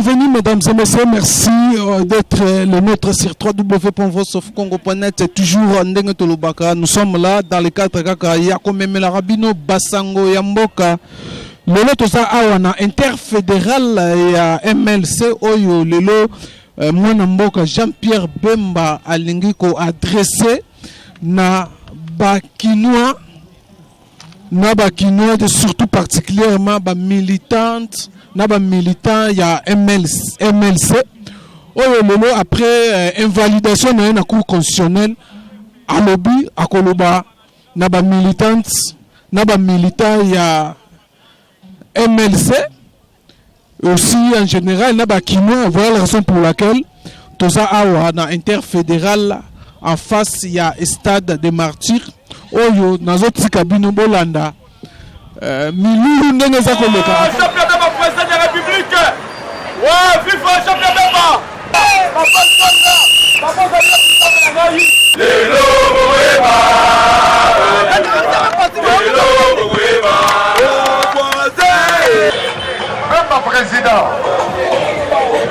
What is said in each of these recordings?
Bienvenue mesdames et messieurs, merci d'être le nôtre sur www.voiceofcongo.net. C'est toujours Ndenge Tolobaka. Nous sommes là dans le cadre kaka ya komemela rabino basango ya mboka. Lelo toza awana interfédéral ya MLC oyo lelo mwana mboka Jean-Pierre Bemba alingi ko adressé na bakinois surtout particulièrement ba militante na ba militant ya MLC oyo lelo après invalidation na na cour constitutionnelle alobi akoloba na ba militante na ba militant ya MLC aussi en général na ba kinois. Voilà la raison pour laquelle toza awa na interfédéral en face ya stade des martyrs oyo nazotika bino bolanda milulu ndenge za koleka champion de président de la République. Ouais, vive champion de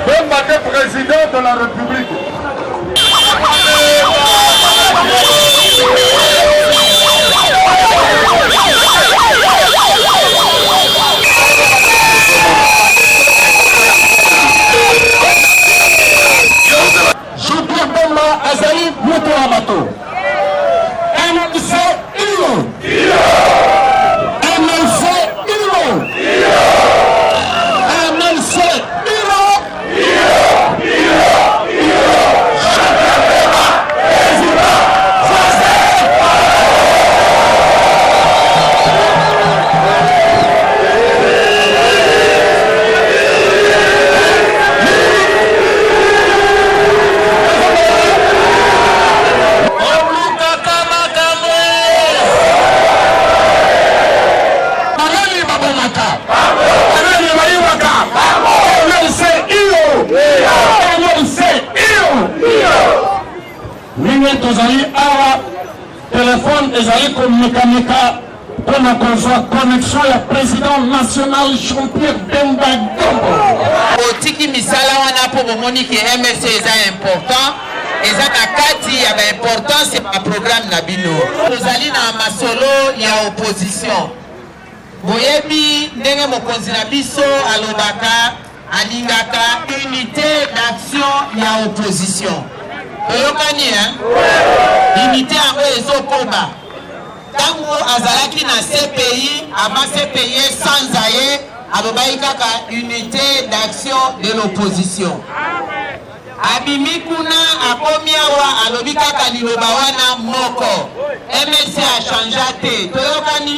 Bemba président de la République. Jean-Pierre Bemba Azaï Moto Amato. MLC Ilo. MLC Ilo. MLC Ilo. Tozali awa téléphone ezali communiquer pour la connexion ya président national Jean-Pierre Bemba Gombo. Otiki misala wana po bomoni ke MLC eza important, eza na kati ya ba importance ya programme na bino. Tozali na masolo ya opposition. Boyebi ndenge mokonzi na biso alobaka alingaka unité d'action ya opposition. Oyokani unité yango ezokoba tango azalaki na CPI avant CPI sans aye alobaki kaka unité d'action de l'opposition. Abimi kuna akomi awa alobi kaka liloba wana moko. MLC a changé te. Toyokani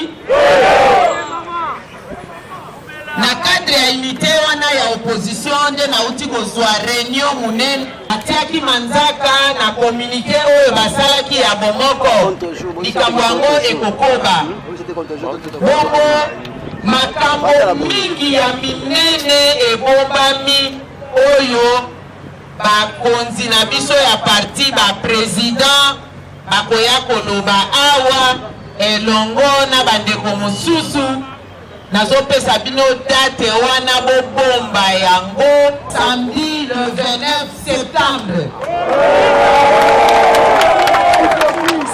na cadre ya unité wana ya opposition nde nauti kozwa réunion munene atiaki manzaka na communiqué oyo basalaki ya bomoko likambo yango ekokoba bongo makambo mingi ya minene ebombami oyo bakonzi na biso ya parti baprésident bakoya koloba awa elongo na bandeko mosusu. Nazopesa bino date wana bobomba yango samedi le 29 septembre.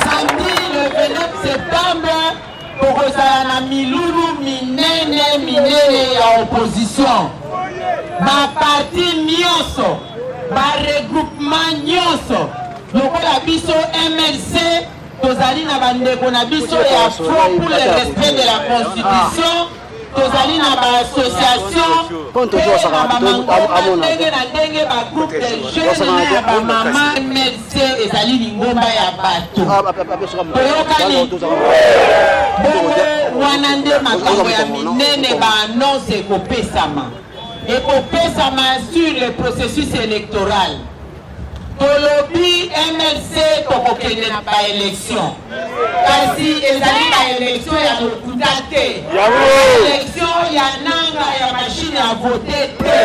Samedi le 29 septembre pour kozala na milulu minene ya opposition. Ba parti nyonso, ba regroupement nyonso. Lokola biso MLC tozali na bandeko na biso ya Front pour le respect de la Constitution. Tozali na ba association ndenge na ndenge ba groupe de jeunes na ba mama MLC ezali lingomba ya bato toyokani wana nde makambo ya minene ba annonce ekopesama sur le processus électoral. Tolobi MLC tokokende na ba élection kasi ezali ba élection ya lokuta te élection ya nanga ya machine à voter te.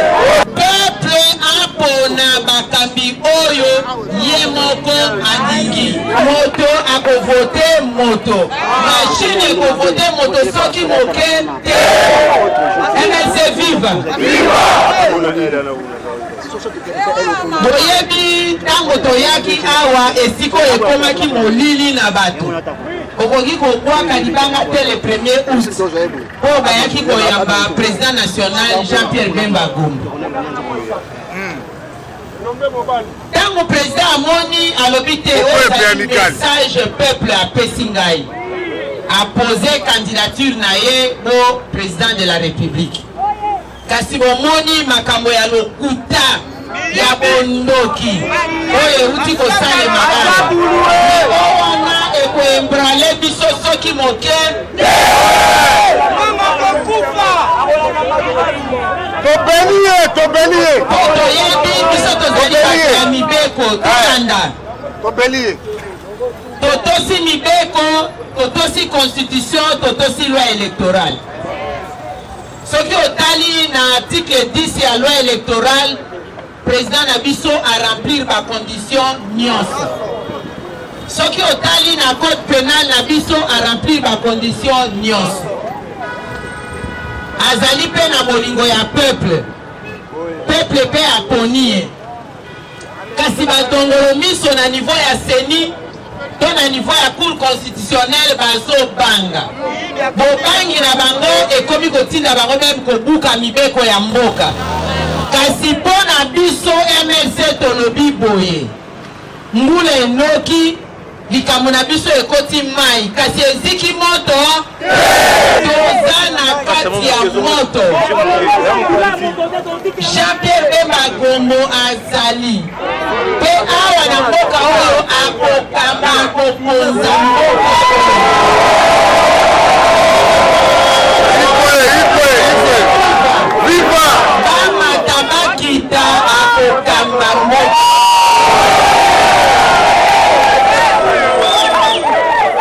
Peuple apona bakambi oyo ye moko alingi moto akovote moto machine ekovote moto soki moke te. MLC viva boyebi tango toyaki awa esiko ekomaki molili na bato okoki kobwaka libanga te le 1er août po bayaki koyamba président national Jean-Pierre Bemba Gombo. Tango président amoni alobi te message peuple apesi ngai apposé candidature na ye au président de la République. Kasi bomoni makambo ya lokuta ya bondoki oyo euti kosalema awa wana ekoembrale biso soki moke tobelie toyebi biso tozali bato ya mibeko tolanda totosi mibeko totosi constitution totosi loi électorale. Soki otali na article 10 ya loi électorale président Nabiso a remplir ba condition nyonso. Soki otali na code pénal Nabiso a remplir ba condition nyonso. Azali pe na bolingo ya peuple pe aponi. Kasi batongolo miso na niveau ya seni to na niveau ya cour constitutionnelle bazo banga. Bobangi na bango ekomi kotinda bango même kobuka mibeko ya mboka. Kasi pona biso MLC tolobi boye mbula enoki likambo na biso ekoti mai kasi eziki moto toza na kati ya moto. Jean-Pierre Bemba Gombo azali pe awa na mboka oyo akokamba kokonza mboka. Bama tabakita akokamba mboka.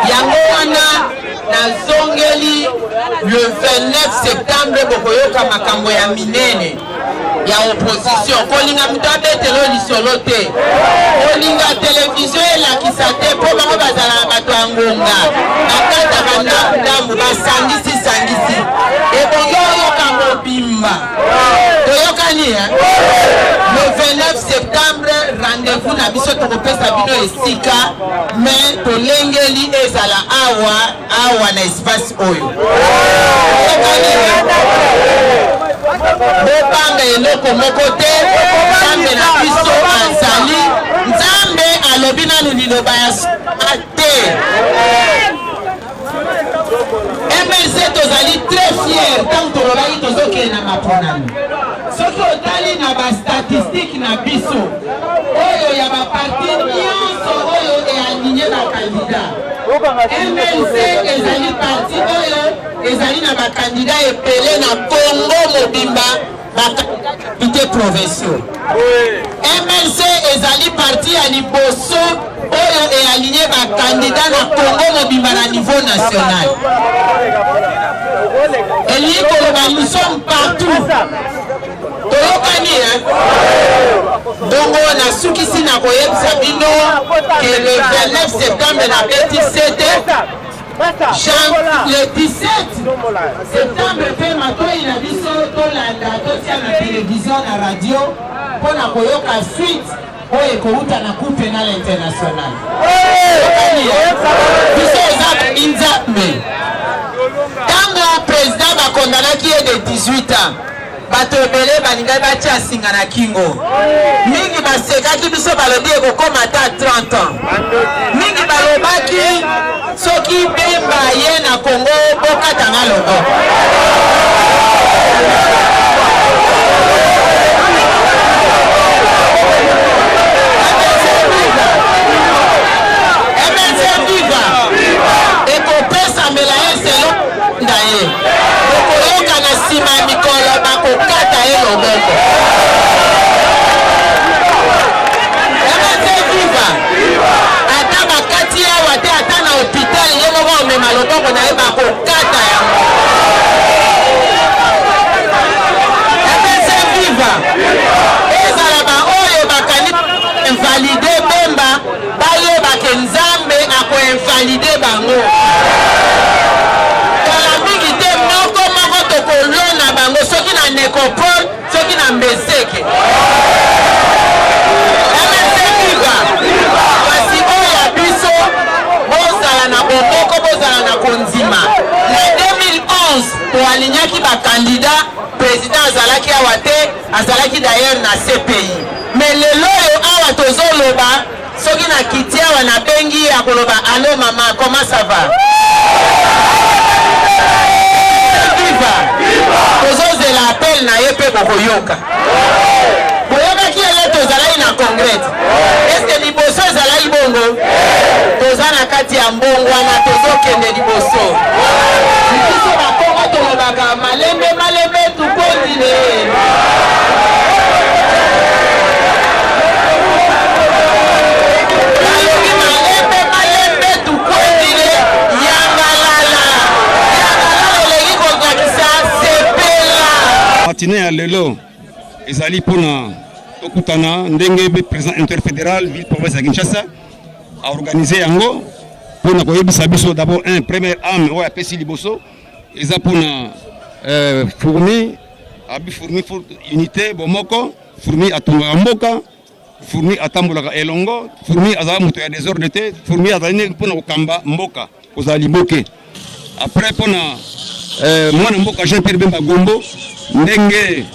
Yango wana nazongeli le 29 septembre bokoyoka makambo ya minene ya opposition kolinga mutu abetelo lisolo te kolinga televizio elakisa te po bango bazala na bato ya ngonga bakata bandambu basangisi ebongi oyoka mobimba toyokani le 29 septembre rendez-vous na biso tokopesa bino esika mais tolengeli ezala awa na espace oyo bopanga eloko moko te nzambe na biso azali nzambe alobi nanu liloba ya te. MLC tozali très fier tango tolobaki tozokende na maponami. Soki otali na bastatistike na biso oyo ya baparti nyonso oyo ealigné bakandida MLC ezali parti oyo ezali na bakandida epele na Congo mobimba bakandida provinciaux. MLC ezali parti ya liboso oyo ealigné bakandida na Congo mobimba na niveau national. Elie koloba nous sommes partout. Toyokani dongo na sukisi na koyebisa bino que le 29 septembre na beti sete le 17 septembre pe matoi na biso tolanda totia na télévision na radio mpona koyoka suite oyo ekouta na cour pénale internationale. Biso eza nzambe tango président bakondanaki ye de 18 ans bato ebele balingai batia singa na kingo mingi basekaki biso balobi ekokoma ata 30 ans mingi balobaki soki Bemba ye na Congo bokatanga loboko. ekopesa mbela ye selo ndaye okoyoka na nsima ya mikolo bakokata ye loboko. MLC viva ata bakati awa te ata na hôpital ye moko omema loboko na ye bakokata yango. MLC viva ezala baoyo bakani invalide Bemba bayebake nzambe akoinvalide bango. Kala mingi te moko tokolona bango soki na nécropole soki na Mbeseke. MLC viva. Kasi oya biso bozala na bomoko bozala na konzima. Na 2011 toalignaki ba candidat président azalaki awa te, azalaki d'ailleurs na CPI. Mais lelo yo awa tozoloba soki na kiti awa na bengi akoloba allo maman comment ça va? tozozela appel na ye mpe bokoyoka boyokaki ele tozalaki na congrès eske liboso ezalaki bongo toza na kati ya mbongo wana tozokende liboso biso bakongo tolobaka malembe malembe tukondile balobi malembe malembe tukondile yangalala eleki kokakisa sepela matine ya lelo ezali mpona tokutana ndenge président interfédéral ville province ya Kinshasa a organisé yango mpona koyebisa biso d'abord un première âme oyo apesi liboso eza mpona fourmi abi fourmi unité bomoko fourmi atongaka mboka fourmi atambolaka elongo fourmi azala moto ya désordre te fourmi azali ndenge mpona kokamba mboka kozala liboke après mpona mwana mboka Jean Pierre Bemba Gombo ndenge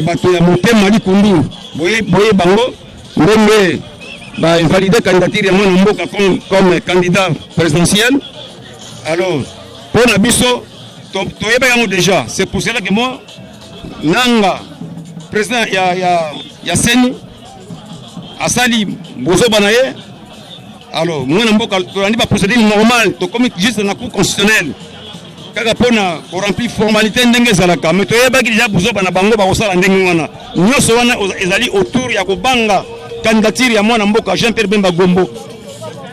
bato ya motema likundu boye bango ndenge ba invalidé candidature ya mwana mboka comme candidat présidentiel. Alors pour na biso toyeba yango déjà, c'est pour cela que moi nanga président ya Seni asali bozo banaye. Alors mwana mboka tolandi ba procédure normale to comme juste na cour constitutionnelle kaka pona ko remplir formalité ndenge zalaka mais toyebaki déjà bozo bana bango ba kosala ndenge wana nyoso wana ezali autour ya kobanga candidature ya mwana mboka Jean Pierre Bemba Gombo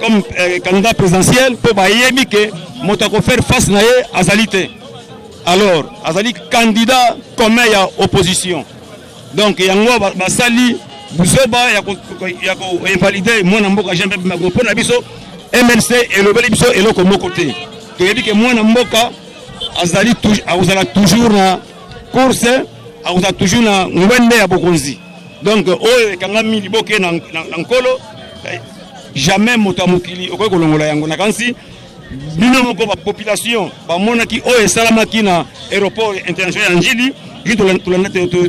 comme candidat présidentiel pour bayebi que moto ko faire face na ye azali te. Alors azali candidat comme ya opposition donc yango basali buzoba ya ko invalider mwana mboka Jean Pierre Bemba Gombo pona biso MLC elobeli biso eloko moko te toyebi que mwana mboka azali toujours na course azali toujours na ngwende ya bokonzi. Donc oyo kangami liboke na nkolo jamais moto mokili okoki kolongola yango na kansi bino moko ba population ba monaki oyo esalamaki na aéroport international ya Njili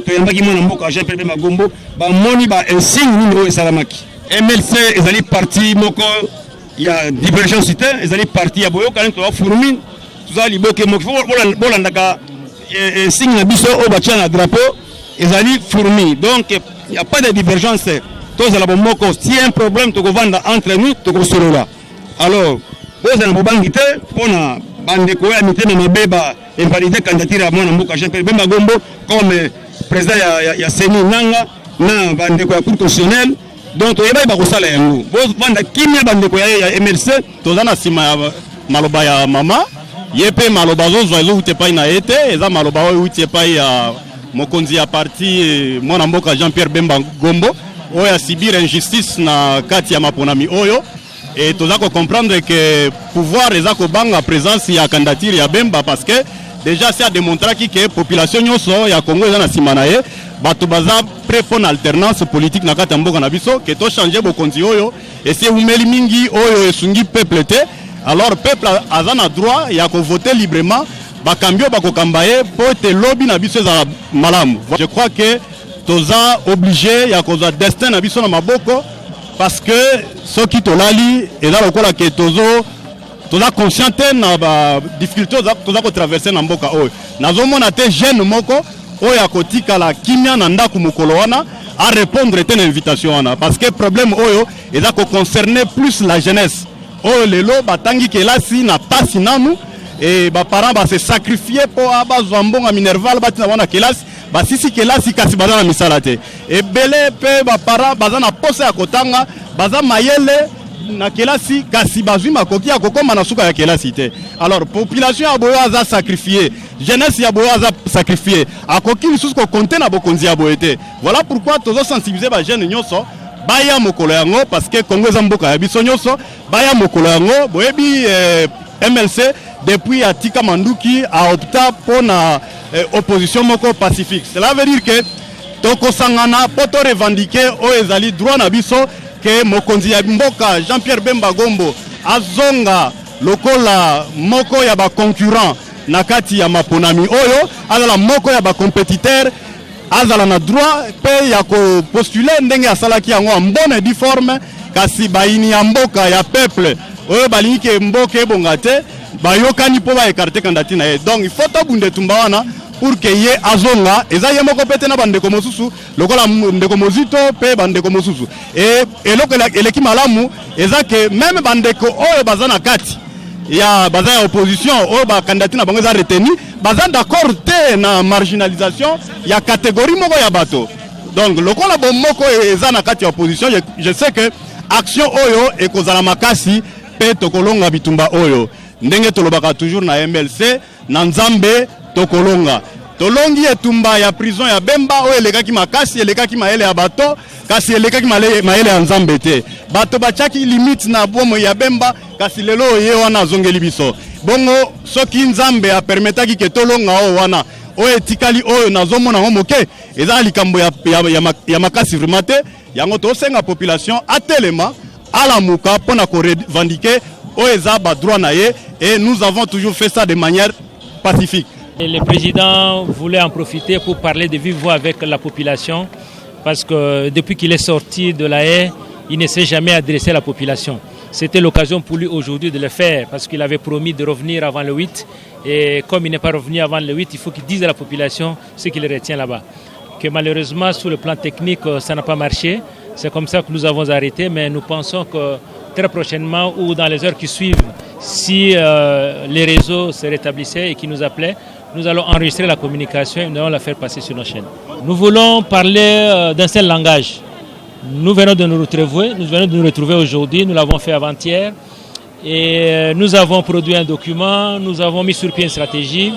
toyambaki mwana mboka Jean Pierre Bemba Gombo ba moni ba insigne nini oyo esalamaki. MLC ezali parti moko ya divergence te ezali parti ya boyoka to fourmi tozali liboke moko bolandaka signe na biso oyo batia na drapeau ezali fourmi. Donc il n'y a pas de divergence. Tous à la bomoko, si un problème, tu vas vendre entre nous, tu vas solo là. Alors, vous avez un bobangité, pour na bande quoi, amité na mabeba, invalidé candidature à mon amboka Jean Pierre Bemba Gombo comme président ya Seni Nanga, na bande quoi cour constitutionnelle. Donc tu vas ba kosala yango. Vous vendre kimia bande quoi ya MLC, tozana sima maloba ya mama, yepe maloba zo zo te pa ina ete, eza maloba o te pa ya mokonzi ya parti mwana mboka Jean Pierre Bemba Gombo oyo asibir injustice na kati ya maponami oyo et toza ko comprendre que pouvoir eza ko banga présence ya candidature ya Bemba parce que déjà c'est à démontrer que population nyonso ya Congo eza na sima na ye bato baza prêt pour alternance politique na kati ya mboka na biso que to changer bokonzi oyo et c'est umeli mingi oyo esungi peuple te. Alors peuple aza na droit ya ko voter librement bakambio bakokambaye po te lobby na biso za malamu. Je crois que toza obligé ya koza destin na biso na maboko parce que soki tolali eza lokola ke toza consciente na ba difficulté toza ko traverser na mboka oyo nazomona te jeune moko oyo akotika la kimia na ndako mokolo wana a répondre te na invitation wana parce que problème oyo eza ko concerner plus la jeunesse oyo lelo batangi kelasi na pasi nanu et ba parents ba se sacrifier pour abazwa mbonga minerval batina wana kelasi basisi kelasi kasi baza na misala te et belé pe ba parents baza na posa ya kotanga baza mayele na kelasi kasi bazwi makoki ya kokoma na suka ya kelasi te. Alors population ya boyo aza sacrifier jeunesse ya boyo aza sacrifier akoki lisusu ko compter na bokonzi ya boyo te. Voilà pourquoi tozo sensibiliser ba jeunes nyonso baya mokolo yango parce que Congo za mboka ya biso nyonso baya mokolo yango boyebi MLC depuis Atika Manduki a opté pour la opposition moko pacifique. Cela veut dire que tokosangana po to revendiquer oyo ezali droit na biso ke mokonzi ya mboka Jean-Pierre Bemba Gombo azonga lokola moko ya ba concurrent na kati ya maponami oyo azala moko ya ba compétiteur azala na droit pe ya ko postuler ndenge asalaki yango en bonne et due forme kasi baini ya mboka ya peuple oyo balingi ke mboka ebonga te bayokani po ba écarter candidature na ye. Donc il faut to bunde tumba wana pour que ye azonga eza ye moko pete na bandeko mosusu lokola ndeko mozito pe bandeko mosusu et eloko eleki malamu eza ke même bandeko oyo bazana kati ya baza ya opposition oyo ba candidature na bango eza retenu baza d'accord te na marginalisation ya catégorie moko ya bato. Donc lokola bon moko eza na kati ya opposition je sais que action oyo ekozala makasi pe tokolonga bitumba oyo ndenge tolobaka toujours na MLC na Nzambe tokolonga tolongi etumba ya prison ya Bemba oyo elekaki makasi elekaki maele ya bato kasi elekaki maele ya Nzambe te bato bachaki limite na bomo ya Bemba kasi lelo ye wana azongeli biso bongo soki Nzambe a permetaki ke tolonga o wana oyo etikali oyo nazomona ngo moke eza likambo ya makasi vraiment te yango tosenga population atelema alamuka pona ko revendiquer oyo eza ba droit na ye et nous avons toujours fait ça de manière pacifique. Et le président voulait en profiter pour parler de vive voix avec la population parce que depuis qu'il est sorti de la haie, il ne s'est jamais adressé à la population. C'était l'occasion pour lui aujourd'hui de le faire parce qu'il avait promis de revenir avant le 8 et comme il n'est pas revenu avant le 8, il faut qu'il dise à la population ce qu'il retient là-bas. Que malheureusement sur le plan technique ça n'a pas marché, c'est comme ça que nous avons arrêté mais nous pensons que très prochainement ou dans les heures qui suivent, si les réseaux se rétablissaient et qu'ils nous appelaient, nous allons enregistrer la communication et nous allons la faire passer sur nos chaînes. Nous voulons parler d'un seul langage. Nous venons de nous retrouver aujourd'hui, nous l'avons fait avant-hier et nous avons produit un document, nous avons mis sur pied une stratégie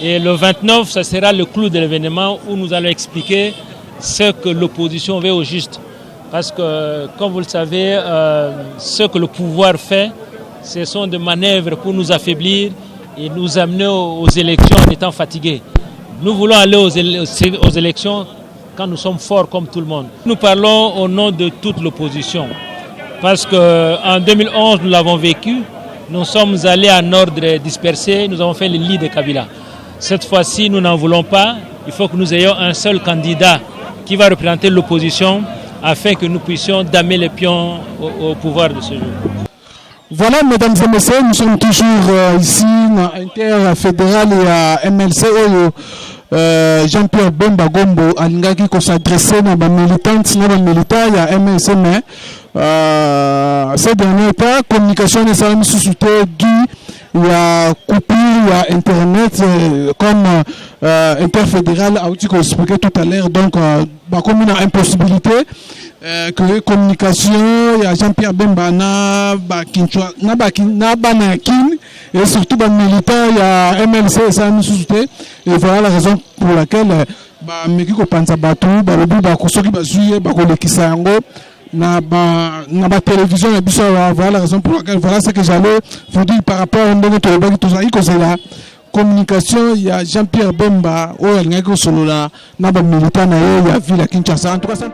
et le 29, ça sera le clou de l'événement où nous allons expliquer ce que l'opposition veut au juste. Parce que, comme vous le savez, ce que le pouvoir fait, ce sont des manœuvres pour nous affaiblir et nous amener aux élections en étant fatigués. Nous voulons aller aux élections quand nous sommes forts comme tout le monde. Nous parlons au nom de toute l'opposition. Parce qu'en 2011, nous l'avons vécu. Nous sommes allés en ordre dispersé. Nous avons fait le lit de Kabila. Cette fois-ci, nous n'en voulons pas. Il faut que nous ayons un seul candidat qui va représenter l'opposition afin que nous puissions damer les pions au pouvoir de ce jour. Voilà, mesdames et messieurs, nous sommes toujours ici, dans l'inter-fédéral et à MLC, Jean-Pierre Bemba Gombo, alingaki ko s'adresser na ba militante, na ba militant ya MLC, mais ces derniers temps, communication ne s'est mis sous il y a coupure, il y a Internet, comme interfédéral a aussi expliqué tout à l'heure, donc comme une impossibilité que communication, il y a Jean-Pierre Bemba na Banakin, et surtout dans le militaire, il y a MLC et ça nous soutient, et voilà la raison pour laquelle Meki ko panza batu, balobi bakosoki bazuye, bakolekisa yango, na ba télévision ya biso voilà la raison pour laquelle voilà ce que j'allais vous dire par rapport à ndenge tolobaki tozali kozela communication ya Jean-Pierre Bemba oyo alingaki kosolola na ba militant na ye ya ville ya Kinshasa. En tout cas ça